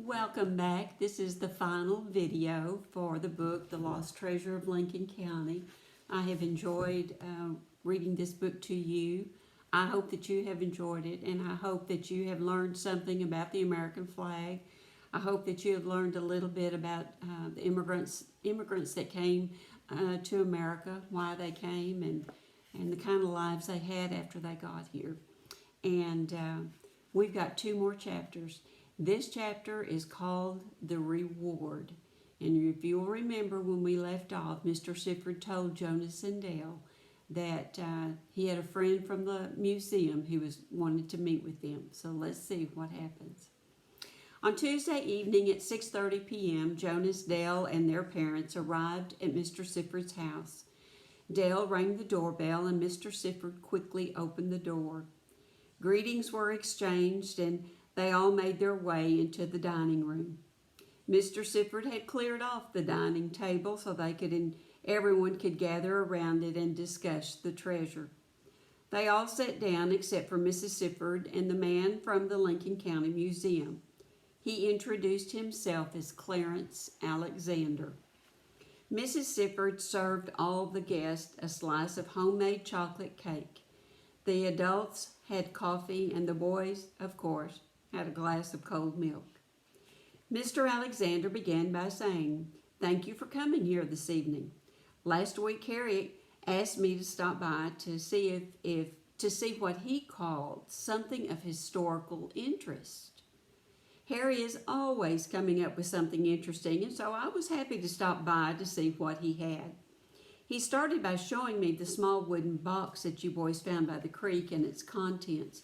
Welcome back. This is the final video for the book, The Lost Treasure of Lincoln County. I have enjoyed reading this book to you. I hope that you have enjoyed it, and I hope that you have learned something about the American flag. I hope that you have learned a little bit about the immigrants that came to America, why they came, and the kind of lives they had after they got here. And we've got two more chapters. This chapter is called The Reward. And if you'll remember when we left off, Mr. Sifford told Jonas and Dale that he had a friend from the museum who wanted to meet with them. So let's see what happens. On Tuesday evening at 6:30 p.m., Jonas, Dale, and their parents arrived at Mr. Sifford's house. Dale rang the doorbell and Mr. Sifford quickly opened the door. Greetings were exchanged and they all made their way into the dining room. Mr. Sifford had cleared off the dining table so everyone could gather around it and discuss the treasure. They all sat down except for Mrs. Sifford and the man from the Lincoln County Museum. He introduced himself as Clarence Alexander. Mrs. Sifford served all the guests a slice of homemade chocolate cake. The adults had coffee and the boys, of course, had a glass of cold milk. Mr. Alexander began by saying, "Thank you for coming here this evening. Last week Harry asked me to stop by to see what he called something of historical interest. Harry is always coming up with something interesting, and so I was happy to stop by to see what he had. He started by showing me the small wooden box that you boys found by the creek and its contents.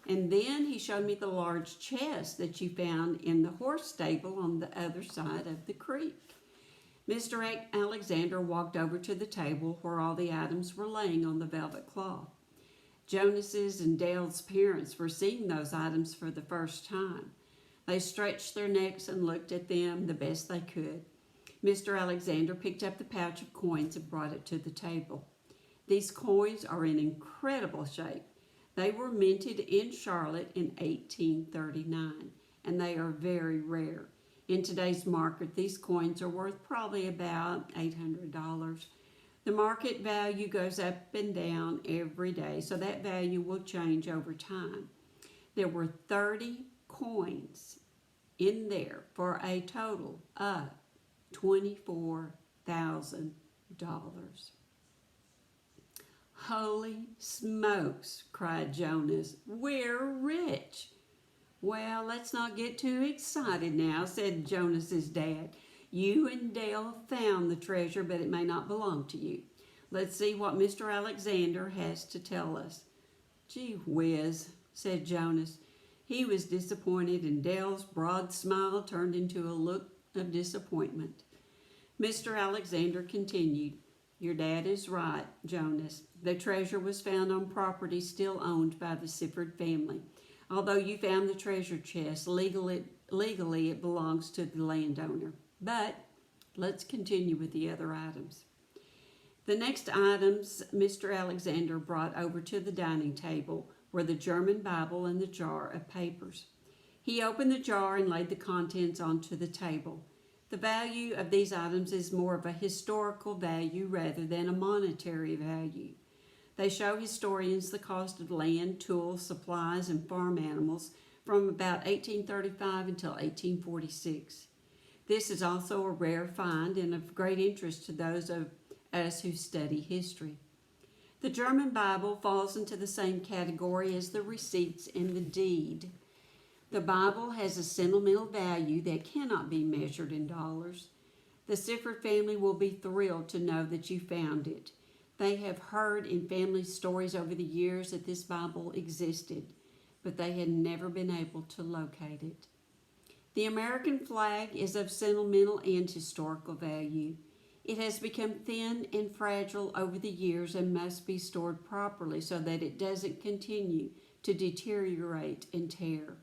And then he showed me the large chest that you found in the horse stable on the other side of the creek." Mr. Alexander walked over to the table where all the items were laying on the velvet cloth. Jonas's and Dale's parents were seeing those items for the first time. They stretched their necks and looked at them the best they could. Mr. Alexander picked up the pouch of coins and brought it to the table. These coins are in incredible shape. They were minted in Charlotte in 1839, and they are very rare. In today's market, these coins are worth probably about $800. The market value goes up and down every day, so that value will change over time. There were 30 coins in there for a total of $24,000. "Holy smokes," cried Jonas. "We're rich." "Well, let's not get too excited now," said Jonas's dad. "You and Dale found the treasure, but it may not belong to you. Let's see what Mr. Alexander has to tell us." "Gee whiz," said Jonas. He was disappointed, and Dale's broad smile turned into a look of disappointment. Mr. Alexander continued, "Your dad is right, Jonas. The treasure was found on property still owned by the Sifford family. Although you found the treasure chest, legally it belongs to the landowner. But let's continue with the other items." The next items Mr. Alexander brought over to the dining table were the German Bible and the jar of papers. He opened the jar and laid the contents onto the table. The value of these items is more of a historical value rather than a monetary value. They show historians the cost of land, tools, supplies, and farm animals from about 1835 until 1846. This is also a rare find and of great interest to those of us who study history. The German Bible falls into the same category as the receipts and the deed. The Bible has a sentimental value that cannot be measured in dollars. The Sifford family will be thrilled to know that you found it. They have heard in family stories over the years that this Bible existed, but they had never been able to locate it. The American flag is of sentimental and historical value. It has become thin and fragile over the years and must be stored properly so that it doesn't continue to deteriorate and tear.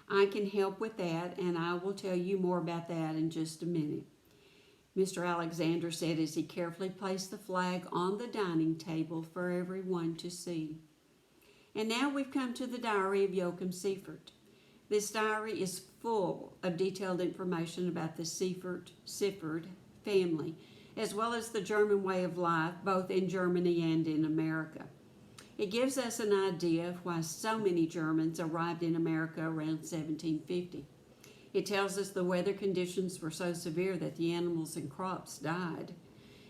I can help with that, and I will tell you more about that in just a minute," Mr. Alexander said as he carefully placed the flag on the dining table for everyone to see. "And now we've come to the diary of Joachim Sifford. This diary is full of detailed information about the Siffert family, as well as the German way of life, both in Germany and in America. It gives us an idea of why so many Germans arrived in America around 1750. It tells us the weather conditions were so severe that the animals and crops died.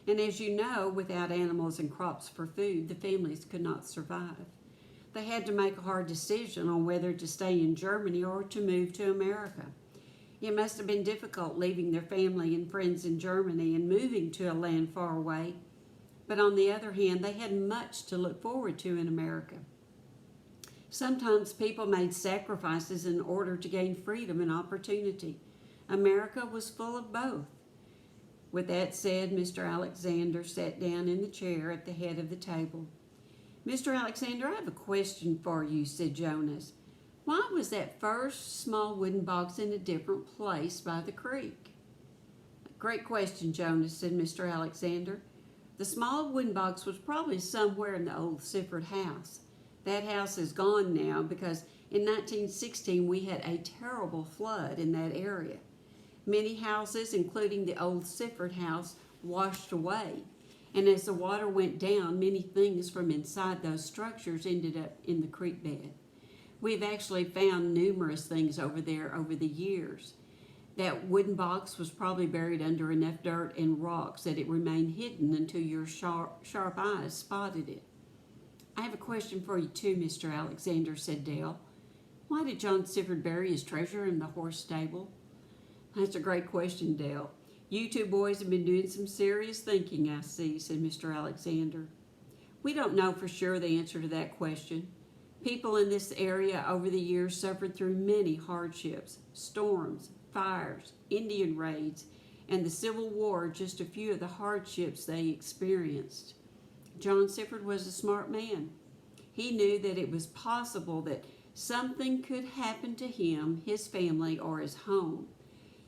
And as you know, without animals and crops for food, the families could not survive. They had to make a hard decision on whether to stay in Germany or to move to America. It must have been difficult leaving their family and friends in Germany and moving to a land far away. But on the other hand, they had much to look forward to in America. Sometimes people made sacrifices in order to gain freedom and opportunity. America was full of both. With that said, Mr. Alexander sat down in the chair at the head of the table. "Mr. Alexander, I have a question for you," said Jonas. "Why was that first small wooden box in a different place by the creek?" "Great question, Jonas," said Mr. Alexander. "The small wooden box was probably somewhere in the old Siffert house. That house is gone now because in 1916 we had a terrible flood in that area. Many houses, including the old Siffert house, washed away. And as the water went down, many things from inside those structures ended up in the creek bed. We've actually found numerous things over there over the years. That wooden box was probably buried under enough dirt and rocks that it remained hidden until your sharp eyes spotted it." "I have a question for you too, Mr. Alexander," said Dale. "Why did John Siffert bury his treasure in the horse stable?" "That's a great question, Dale. You two boys have been doing some serious thinking, I see," said Mr. Alexander. "We don't know for sure the answer to that question. People in this area over the years suffered through many hardships, storms, fires, Indian raids, and the Civil War, just a few of the hardships they experienced. John Siffert was a smart man. He knew that it was possible that something could happen to him, his family, or his home.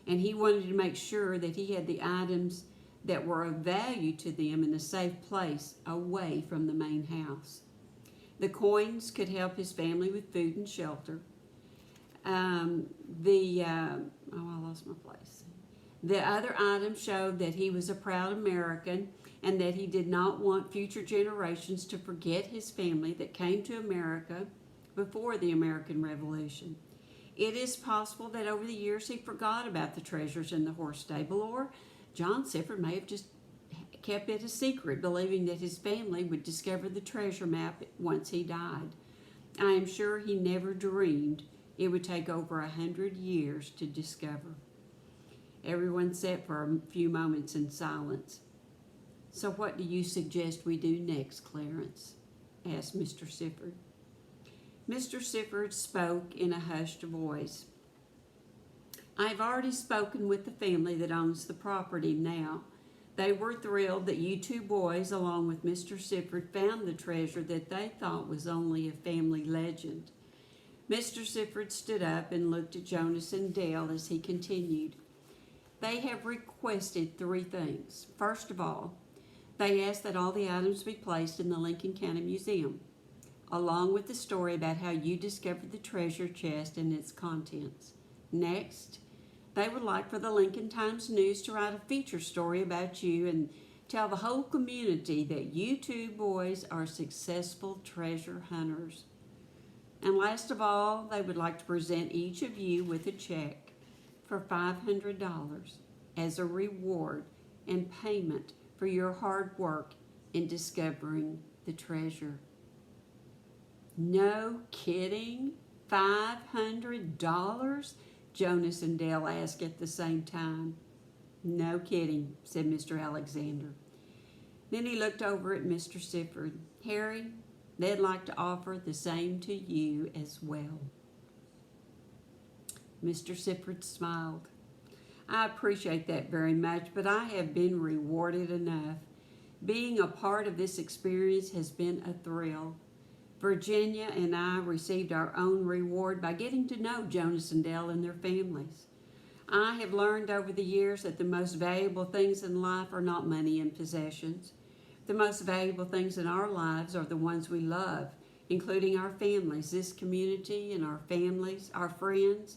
And he wanted to make sure that he had the items that were of value to them in a safe place away from the main house. The coins could help his family with food and shelter. I lost my place. The other items showed that he was a proud American and that he did not want future generations to forget his family that came to America before the American Revolution. It is possible that over the years he forgot about the treasures in the horse stable, or John Siffert may have just kept it a secret, believing that his family would discover the treasure map once he died. I am sure he never dreamed it would take over 100 years to discover." Everyone sat for a few moments in silence. "So what do you suggest we do next, Clarence?" asked Mr. Siffert. Mr. Siffert spoke in a hushed voice. "I have already spoken with the family that owns the property now. They were thrilled that you two boys, along with Mr. Siffert, found the treasure that they thought was only a family legend." Mr. Siffert stood up and looked at Jonas and Dale as he continued. "They have requested 3 things. First of all, they asked that all the items be placed in the Lincoln County Museum, along with the story about how you discovered the treasure chest and its contents. Next, they would like for the Lincoln Times News to write a feature story about you and tell the whole community that you two boys are successful treasure hunters. And last of all, they would like to present each of you with a check for $500 as a reward and payment for your hard work in discovering the treasure." "No kidding? $500? Jonas and Dale asked at the same time. "No kidding," said Mr. Alexander. Then he looked over at Mr. Siffert. "Harry, they'd like to offer the same to you as well." Mr. Siffert smiled. "I appreciate that very much, but I have been rewarded enough. Being a part of this experience has been a thrill. Virginia and I received our own reward by getting to know Jonas and Dale and their families. I have learned over the years that the most valuable things in life are not money and possessions. The most valuable things in our lives are the ones we love, including our families, this community and our families, our friends,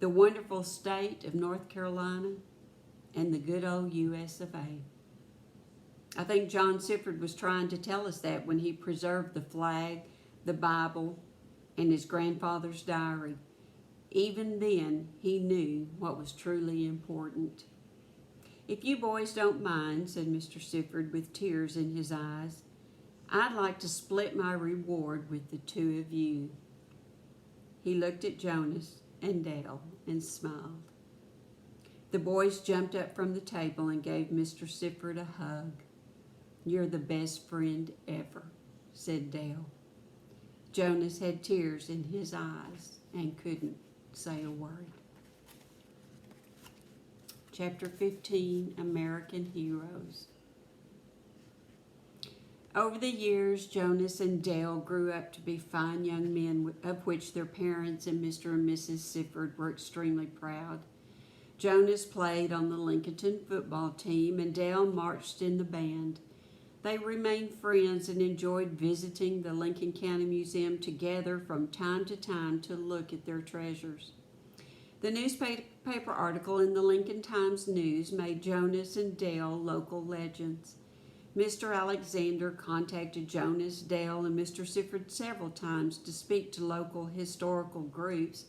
the wonderful state of North Carolina, and the good old US of A. I think John Sifford was trying to tell us that when he preserved the flag, the Bible, and his grandfather's diary. Even then, he knew what was truly important. "If you boys don't mind," said Mr. Sifford with tears in his eyes, "I'd like to split my reward with the two of you." He looked at Jonas and Dale and smiled. The boys jumped up from the table and gave Mr. Sifford a hug. "You're the best friend ever," said Dale. Jonas had tears in his eyes and couldn't say a word. Chapter 15, American Heroes. Over the years, Jonas and Dale grew up to be fine young men of which their parents and Mr. and Mrs. Sifford were extremely proud. Jonas played on the Lincolnton football team and Dale marched in the band. They remained friends and enjoyed visiting the Lincoln County Museum together from time to time to look at their treasures. The newspaper article in the Lincoln Times News made Jonas and Dale local legends. Mr. Alexander contacted Jonas, Dale, and Mr. Sifford several times to speak to local historical groups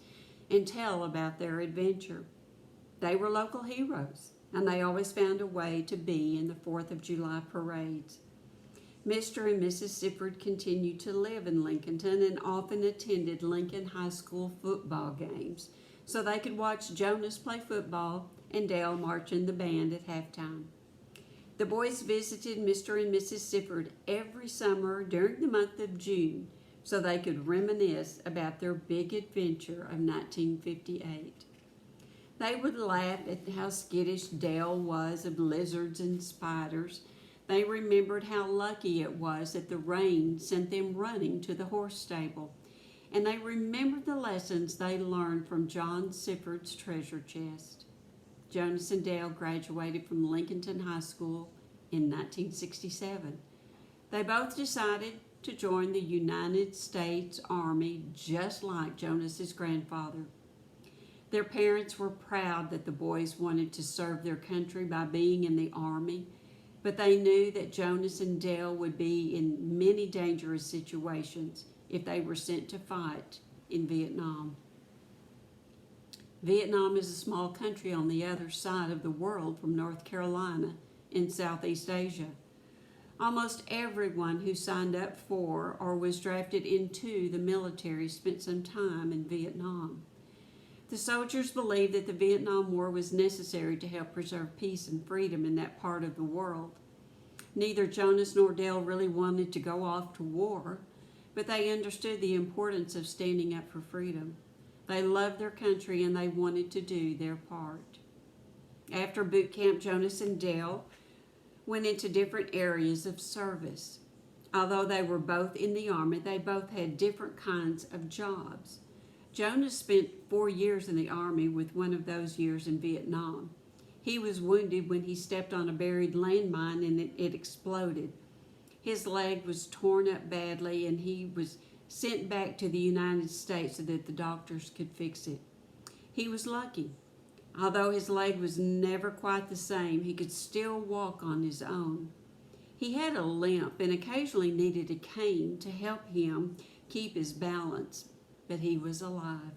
and tell about their adventure. They were local heroes, and they always found a way to be in the 4th of July parades. Mr. and Mrs. Sifford continued to live in Lincolnton and often attended Lincoln High School football games so they could watch Jonas play football and Dale march in the band at halftime. The boys visited Mr. and Mrs. Sifford every summer during the month of June so they could reminisce about their big adventure of 1958. They would laugh at how skittish Dale was of lizards and spiders. They remembered how lucky it was that the rain sent them running to the horse stable, and they remembered the lessons they learned from John Sifford's treasure chest. Jonas and Dale graduated from Lincolnton High School in 1967. They both decided to join the United States Army just like Jonas's grandfather. Their parents were proud that the boys wanted to serve their country by being in the Army, but they knew that Jonas and Dale would be in many dangerous situations if they were sent to fight in Vietnam. Vietnam is a small country on the other side of the world from North Carolina in Southeast Asia. Almost everyone who signed up for or was drafted into the military spent some time in Vietnam. The soldiers believed that the Vietnam War was necessary to help preserve peace and freedom in that part of the world. Neither Jonas nor Dale really wanted to go off to war, but they understood the importance of standing up for freedom. They loved their country and they wanted to do their part. After boot camp, Jonas and Dale went into different areas of service. Although they were both in the Army, they both had different kinds of jobs. Jonas spent 4 years in the Army, with one of those years in Vietnam. He was wounded when he stepped on a buried landmine and it exploded. His leg was torn up badly and he was sent back to the United States so that the doctors could fix it. He was lucky. Although his leg was never quite the same, he could still walk on his own. He had a limp and occasionally needed a cane to help him keep his balance, but he was alive.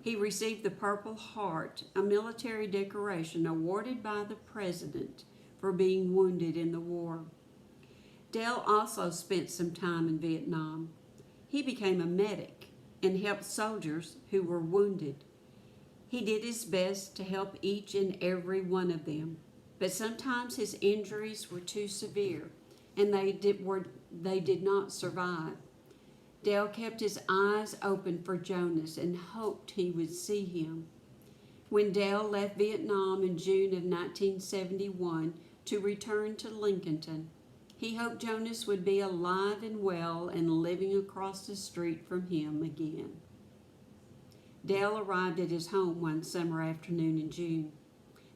He received the Purple Heart, a military decoration awarded by the President for being wounded in the war. Dale also spent some time in Vietnam. He became a medic and helped soldiers who were wounded. He did his best to help each and every one of them, but sometimes his injuries were too severe and they did not survive. Dale kept his eyes open for Jonas and hoped he would see him. When Dale left Vietnam in June of 1971 to return to Lincolnton, he hoped Jonas would be alive and well and living across the street from him again. Dale arrived at his home one summer afternoon in June.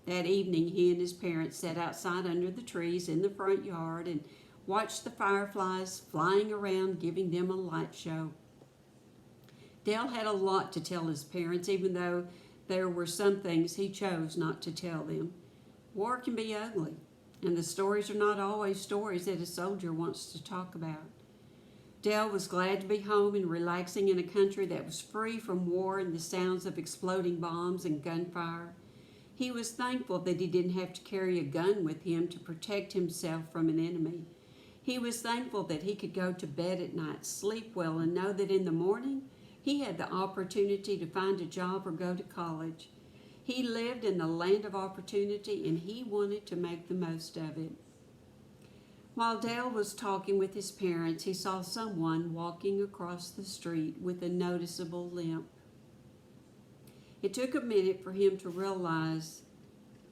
That evening, he and his parents sat outside under the trees in the front yard and watched the fireflies flying around, giving them a light show. Dale had a lot to tell his parents, even though there were some things he chose not to tell them. War can be ugly, and the stories are not always stories that a soldier wants to talk about. Dale was glad to be home and relaxing in a country that was free from war and the sounds of exploding bombs and gunfire. He was thankful that he didn't have to carry a gun with him to protect himself from an enemy. He was thankful that he could go to bed at night, sleep well, and know that in the morning he had the opportunity to find a job or go to college. He lived in the land of opportunity, and he wanted to make the most of it. While Dale was talking with his parents, he saw someone walking across the street with a noticeable limp. It took a minute for him to realize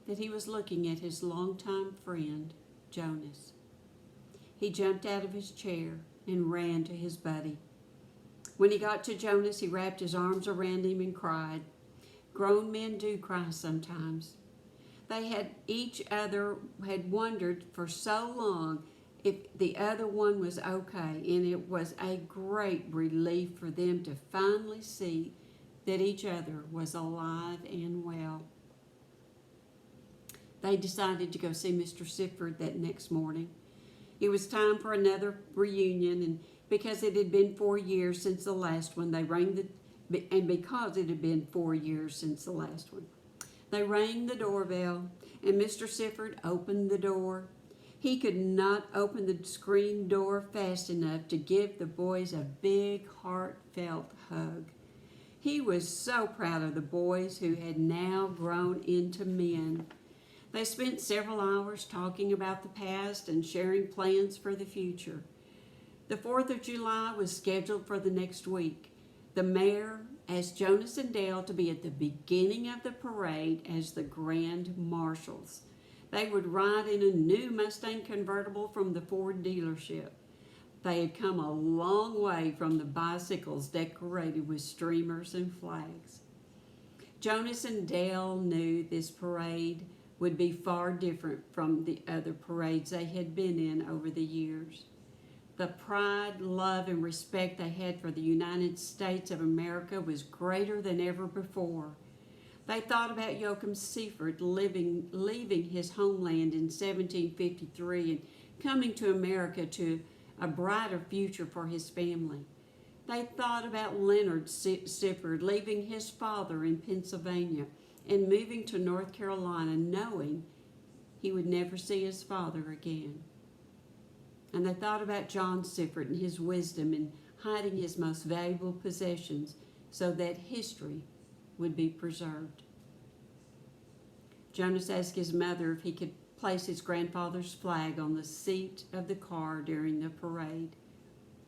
that he was looking at his longtime friend, Jonas. He jumped out of his chair and ran to his buddy. When he got to Jonas, he wrapped his arms around him and cried. Grown men do cry sometimes. They had wondered for so long if the other one was okay, and it was a great relief for them to finally see that each other was alive and well. They decided to go see Mr. Sifford that next morning. It was time for another reunion, and because it had been 4 years since the last one, they rang the doorbell, and Mr. Sifford opened the door. He could not open the screen door fast enough to give the boys a big, heartfelt hug. He was so proud of the boys who had now grown into men. They spent several hours talking about the past and sharing plans for the future. The 4th of July was scheduled for the next week. The mayor asked Jonas and Dale to be at the beginning of the parade as the grand marshals. They would ride in a new Mustang convertible from the Ford dealership. They had come a long way from the bicycles decorated with streamers and flags. Jonas and Dale knew this parade would be far different from the other parades they had been in over the years. The pride, love, and respect they had for the United States of America was greater than ever before. They thought about Joachim Seifert leaving his homeland in 1753 and coming to America to a brighter future for his family. They thought about Leonard Sifford leaving his father in Pennsylvania and moving to North Carolina, knowing he would never see his father again. And they thought about John Sifford and his wisdom in hiding his most valuable possessions so that history would be preserved. Jonas asked his mother if he could place his grandfather's flag on the seat of the car during the parade.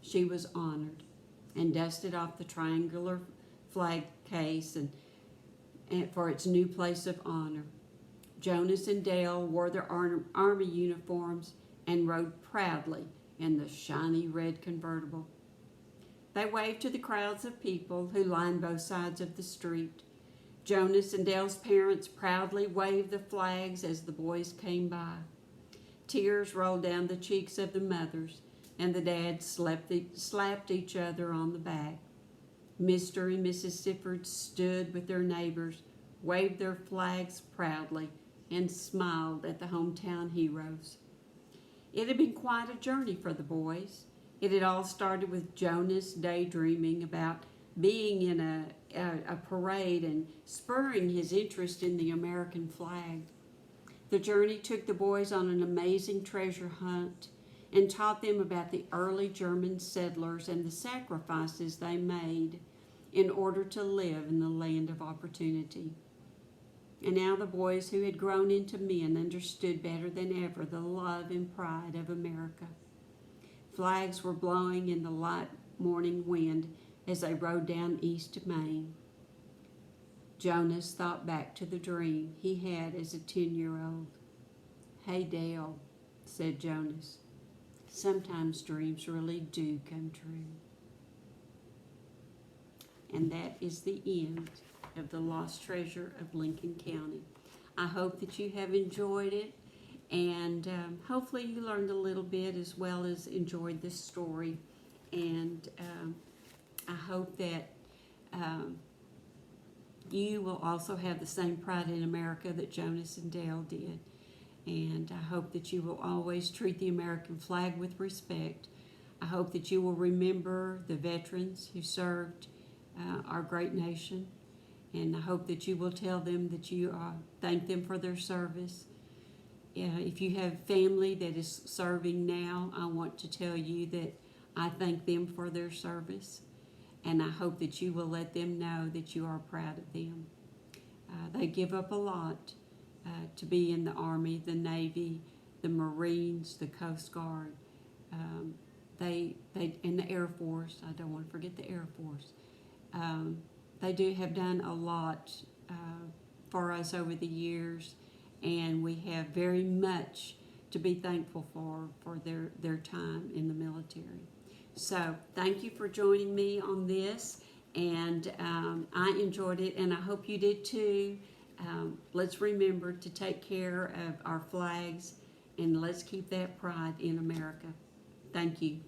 She was honored and dusted off the triangular flag case and for its new place of honor. Jonas and Dale wore their army uniforms and rode proudly in the shiny red convertible. They waved to the crowds of people who lined both sides of the street. Jonas and Dale's parents proudly waved the flags as the boys came by. Tears rolled down the cheeks of the mothers, and the dads slapped each other on the back. Mr. and Mrs. Sifford stood with their neighbors, waved their flags proudly, and smiled at the hometown heroes. It had been quite a journey for the boys. It had all started with Jonas daydreaming about being in a parade and spurring his interest in the American flag. The journey took the boys on an amazing treasure hunt and taught them about the early German settlers and the sacrifices they made in order to live in the land of opportunity. And now the boys who had grown into men understood better than ever the love and pride of America. Flags were blowing in the light morning wind as they rode down East Main. Jonas thought back to the dream he had as a 10-year-old. "Hey, Dale," said Jonas, "sometimes dreams really do come true." And that is the end of The Lost Treasure of Lincoln County. I hope that you have enjoyed it, and hopefully you learned a little bit as well as enjoyed this story. And I hope that you will also have the same pride in America that Jonas and Dale did. And I hope that you will always treat the American flag with respect. I hope that you will remember the veterans who served our great nation. And I hope that you will tell them that you thank them for their service. If you have family that is serving now, I want to tell you that I thank them for their service. And I hope that you will let them know that you are proud of them. They give up a lot to be in the Army, the Navy, the Marines, the Coast Guard, they in the Air Force. I don't want to forget the Air Force. They have done a lot for us over the years, and we have very much to be thankful for their time in the military. So thank you for joining me on this, and I enjoyed it, and I hope you did too. Let's remember to take care of our flags, and let's keep that pride in America. Thank you.